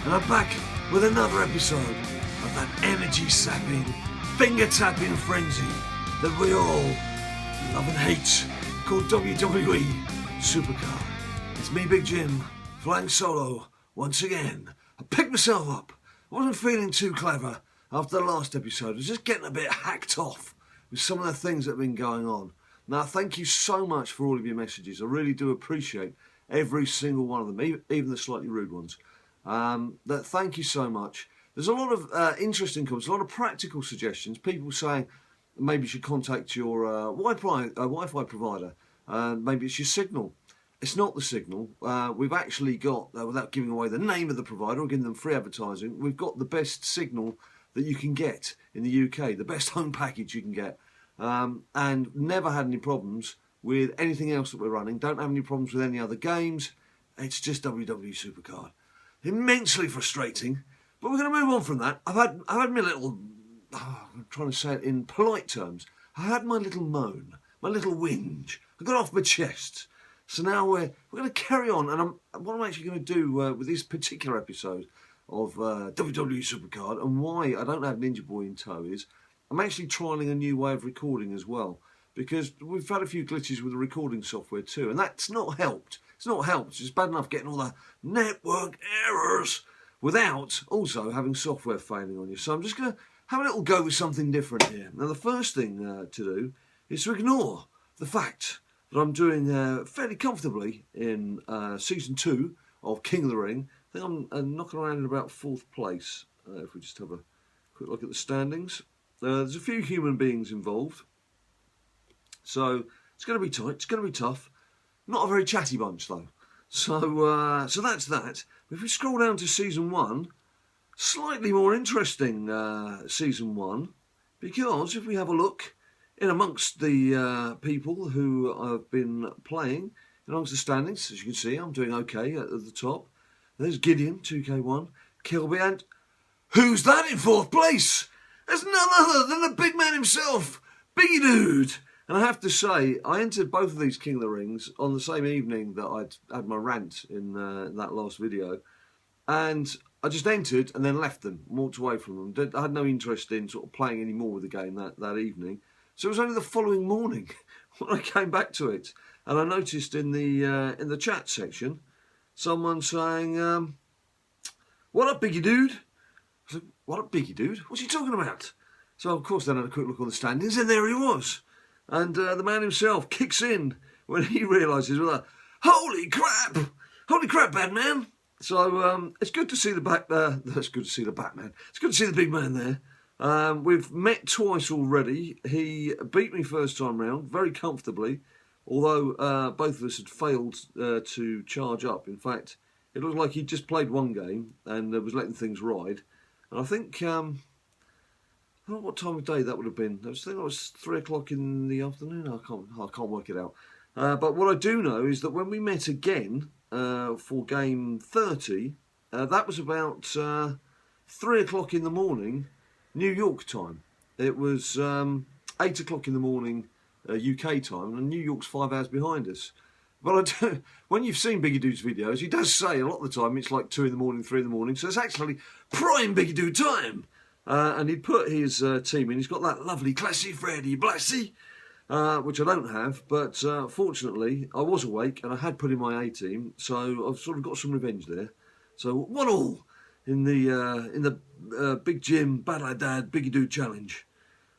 and I'm back with another episode of that energy-sapping, finger-tapping frenzy that we all love and hate, called WWE SuperCard. It's me, Big Jim, flying solo once again. I picked myself up. I wasn't feeling too clever after the last episode. I was just getting a bit hacked off with some of the things that have been going on. Now, thank you so much for all of your messages. I really do appreciate every single one of them, even the slightly rude ones. Thank you so much. There's a lot of interesting comments, a lot of practical suggestions. People saying maybe you should contact your Wi-Fi provider. Maybe it's your signal. It's not the signal. We've actually got, without giving away the name of the provider or giving them free advertising, we've got the best signal that you can get in the UK, the best home package you can get. And never had any problems with anything else that we're running. Don't have any problems with any other games. It's just WWE SuperCard. Immensely frustrating, but we're going to move on from that. I've had my little, I'm trying to say it in polite terms. I had my little moan, my little whinge. I got off my chest. So now we're going to carry on, and what I'm actually going to do with this particular episode of WWE SuperCard, and why I don't have Ninja Boy in tow, is I'm actually trialling a new way of recording as well, because we've had a few glitches with the recording software too, and that's not helped. It's not helped. It's bad enough getting all the network errors without also having software failing on you. So I'm just going to have a little go with something different here. Now, the first thing to do is to ignore the fact that I'm doing fairly comfortably in Season 2 of King of the Ring. I think I'm knocking around in about 4th place, if we just have a quick look at the standings. There's a few human beings involved, so it's going to be tight, it's going to be tough. Not a very chatty bunch, though. So that's that. If we scroll down to Season 1, slightly more interesting Season 1, because if we have a look in amongst the people who have been playing, amongst the standings, as you can see, I'm doing okay at the top. There's Gideon, 2K1, Kilby, and who's that in 4th place? There's none other than the big man himself, Bigedude. And I have to say, I entered both of these King of the Rings on the same evening that I'd had my rant in that last video. And I just entered and then left them, walked away from them. I had no interest in sort of playing any more with the game that evening. So it was only the following morning when I came back to it. And I noticed in the chat section, someone saying, what up, Bigedude? I said, what up, Bigedude? What's he talking about? So, of course, then I had a quick look on the standings, and there he was. And the man himself kicks in when he realises, well, holy crap, bad man. So it's good to see the It's good to see the Batman. It's good to see the big man there. We've met twice already. He beat me first time round very comfortably, although both of us had failed to charge up. In fact, it looked like he'd just played one game and was letting things ride. And I think... I don't know what time of day that would have been. I think it was 3 o'clock in the afternoon. I can't work it out. But what I do know is that when we met again for game 30, that was about 3 o'clock in the morning, New York time. It was 8 o'clock in the morning, UK time, and New York's 5 hours behind us. But when you've seen Bigedude's videos, he does say a lot of the time it's like 2 in the morning, 3 in the morning. So it's actually prime Bigedude time. And he'd put his team in. He's got that lovely classy Freddy Blassie, which I don't have. But fortunately, I was awake and I had put in my A team, so I've sort of got some revenge there. So 1-1 in the Big Jim BadLadDad Bigedude challenge.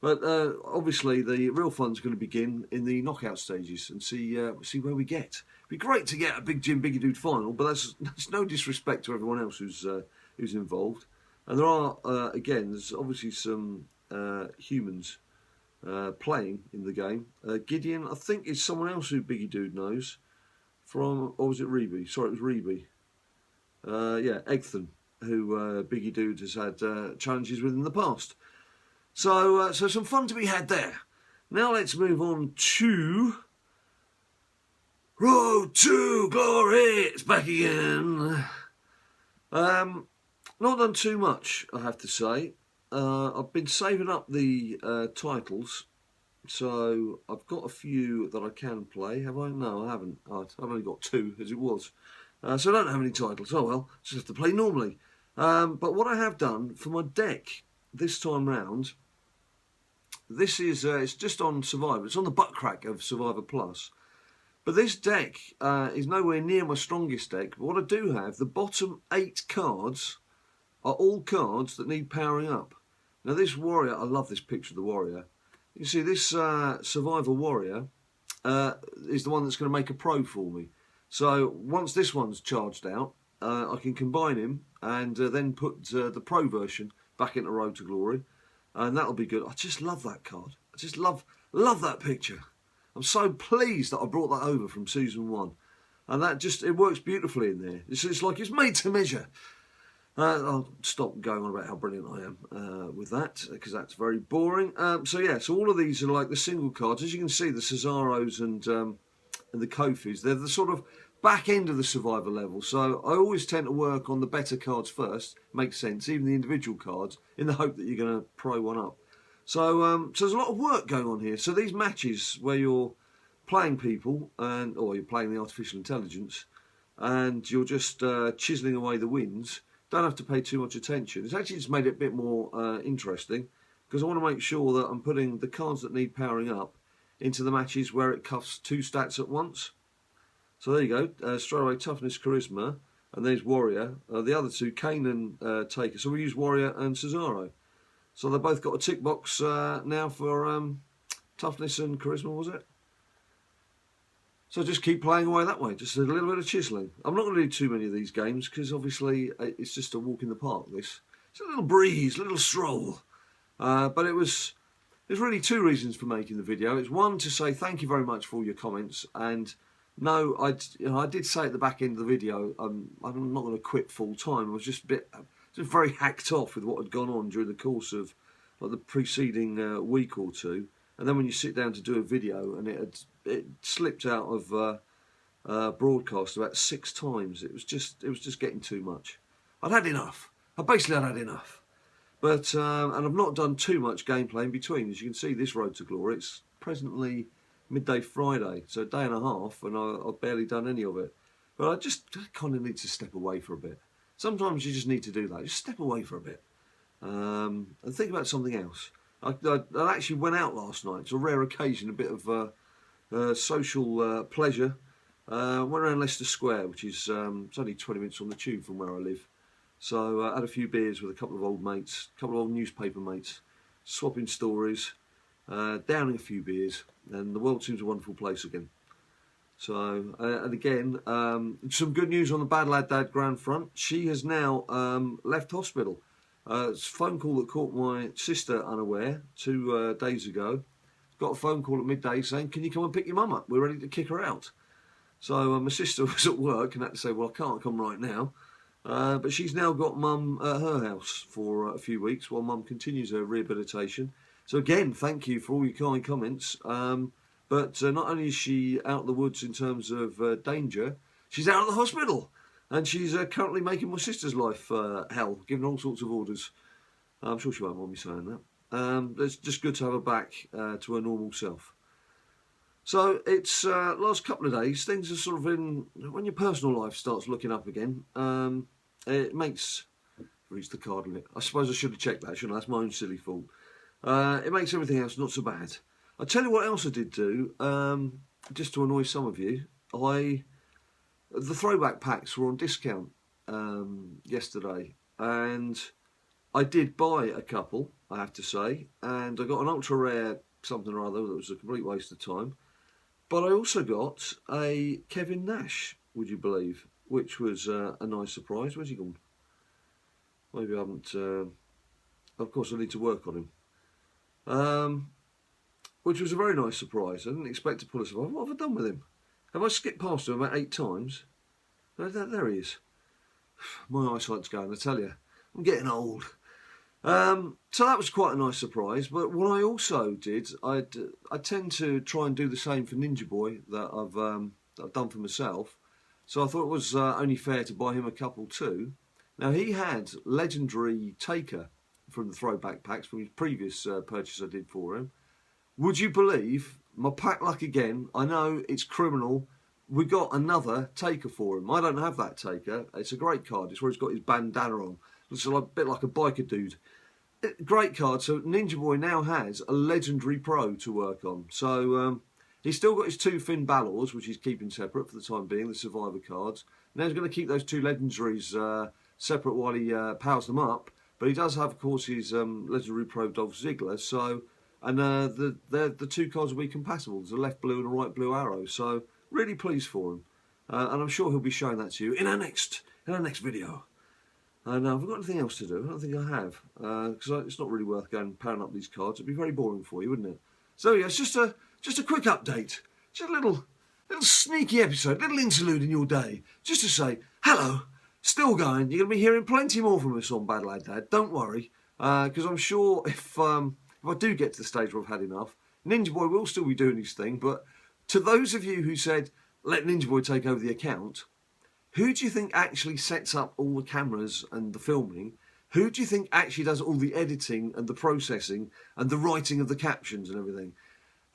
But obviously, the real fun's going to begin in the knockout stages and see where we get. It'd be great to get a Big Jim Bigedude final, but that's no disrespect to everyone else who's involved. And there are, again, there's obviously some humans playing in the game. Gideon, I think, is someone else who Bigedude knows from, or was it Reby? Sorry, it was Reby. Yeah, Egthan, who Bigedude has had challenges with in the past. So some fun to be had there. Now let's move on to Road to Glory. It's back again. Not done too much, I have to say. I've been saving up the titles, so I've got a few that I can play. Have I? No, I haven't. I've only got 2, as it was. So I don't have any titles. Oh well, just have to play normally. But what I have done for my deck this time round, this is it's just on Survivor. It's on the butt crack of Survivor Plus. But this deck is nowhere near my strongest deck. But what I do have, the bottom 8 cards are all cards that need powering up. Now this warrior, I love this picture of the warrior. You see this Survivor warrior is the one that's going to make a pro for me. So once this one's charged out, I can combine him and then put the pro version back into Road to Glory. And that'll be good. I just love that card. I just love that picture. I'm so pleased that I brought that over from Season 1. And that just, it works beautifully in there. It's like it's made to measure. I'll stop going on about how brilliant I am with that, because that's very boring. So yeah, so all of these are like the single cards. As you can see, the Cesaros and the Kofis, they're the sort of back end of the Survivor level. So I always tend to work on the better cards first. Makes sense, even the individual cards, in the hope that you're going to pro one up. So, so there's a lot of work going on here. So these matches where you're playing people, or you're playing the artificial intelligence, and you're just chiseling away the wins, don't have to pay too much attention. It's actually just made it a bit more interesting, because I want to make sure that I'm putting the cards that need powering up into the matches where it cuffs 2 stats at once. So there you go, straight away Toughness, Charisma, and there's Warrior. The other 2, Kane and Taker. So we use Warrior and Cesaro. So they've both got a tick box now for Toughness and Charisma, was it? So just keep playing away that way, just a little bit of chiselling. I'm not going to do too many of these games because obviously it's just a walk in the park, this. It's a little breeze, a little stroll. But it was really 2 reasons for making the video. It's one, to say thank you very much for all your comments. And no, I did say at the back end of the video, I'm not going to quit full time. I was just very hacked off with what had gone on during the course of like the preceding week or 2. And then when you sit down to do a video, and it slipped out of broadcast about 6 times. It was just getting too much. I'd had enough. I basically had enough. But and I've not done too much gameplay in between. As you can see, this Road to Glory, it's presently midday Friday, so a day and a half, and I've barely done any of it. But I kind of need to step away for a bit. Sometimes you just need to do that. Just step away for a bit and think about something else. I actually went out last night. It's a rare occasion, a bit of social pleasure. Went around Leicester Square, which is it's only 20 minutes on the tube from where I live. So I had a few beers with a couple of old mates, a couple of old newspaper mates, swapping stories, downing a few beers, and the world seems a wonderful place again. So, and again, some good news on the BadLadDad Grand Front. She has now left hospital. It's a phone call that caught my sister unaware 2 days ago. Got a phone call at midday saying, can you come and pick your mum up? We're ready to kick her out. So my sister was at work and had to say, well, I can't come right now. But she's now got mum at her house for a few weeks while mum continues her rehabilitation. So again, thank you for all your kind comments. But not only is she out of the woods in terms of danger, she's out of the hospital. And she's currently making my sister's life hell, giving all sorts of orders. I'm sure she won't mind me saying that. It's just good to have her back to her normal self. So it's last couple of days, things are sort of when your personal life starts looking up again, it makes, reach the card limit. I suppose I should have checked that, shouldn't I? That's my own silly fault. It makes everything else not so bad. I'll tell you what else I did do, just to annoy some of you. The throwback packs were on discount yesterday, and I did buy a couple, I have to say, and I got an ultra rare something or other that was a complete waste of time. But I also got a Kevin Nash, would you believe, which was a nice surprise. Where's he gone? Maybe I haven't. Of course, I need to work on him. Which was a very nice surprise. I didn't expect to pull a surprise. What have I done with him? Have I skipped past him about 8 times? There he is. My eyesight's going, I tell you. I'm getting old. So that was quite a nice surprise. But what I also did, I tend to try and do the same for Ninja Boy that I've done for myself. So I thought it was only fair to buy him a couple too. Now he had legendary Taker from the throwback packs from his previous purchase I did for him. Would you believe, my pack luck again, I know it's criminal, we got another Taker for him. I don't have that Taker. It's a great card. It's where he's got his bandana on. Looks a bit like a Bigedude. Great card. So Ninja Boy now has a Legendary Pro to work on. So he's still got his 2 Finn Balors, which he's keeping separate for the time being, the Survivor cards. Now he's going to keep those 2 Legendaries separate while he powers them up. But he does have, of course, his Legendary Pro Dolph Ziggler. So, and the 2 cards will be compatible. There's a left blue and a right blue arrow. So really pleased for him. And I'm sure he'll be showing that to you in our next video. And I've got anything else to do. I don't think I have, because it's not really worth going and powering up these cards. It'd be very boring for you, wouldn't it? So yeah, it's just a quick update, just a little sneaky episode, little interlude in your day, just to say hello. Still going. You're going to be hearing plenty more from us on BadLadDad. Don't worry, because I'm sure if I do get to the stage where I've had enough, Ninja Boy will still be doing his thing. But to those of you who said let Ninja Boy take over the account, who do you think actually sets up all the cameras and the filming? Who do you think actually does all the editing and the processing and the writing of the captions and everything?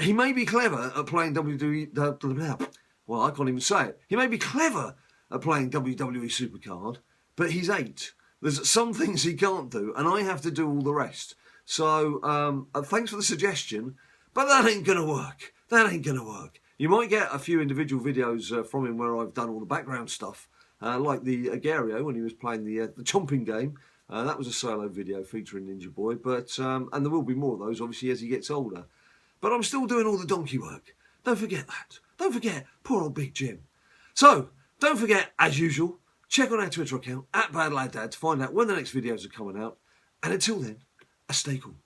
He may be clever at playing WWE... Well, I can't even say it. He may be clever at playing WWE SuperCard, but he's 8. There's some things he can't do, and I have to do all the rest. So, thanks for the suggestion, but that ain't going to work. That ain't going to work. You might get a few individual videos from him where I've done all the background stuff, like the Agario when he was playing the chomping game. That was a solo video featuring Ninja Boy, but and there will be more of those, obviously, as he gets older. But I'm still doing all the donkey work. Don't forget that. Don't forget poor old Big Jim. So, don't forget, as usual, check on our Twitter account, @BadLadDad, to find out when the next videos are coming out. And until then, stay cool.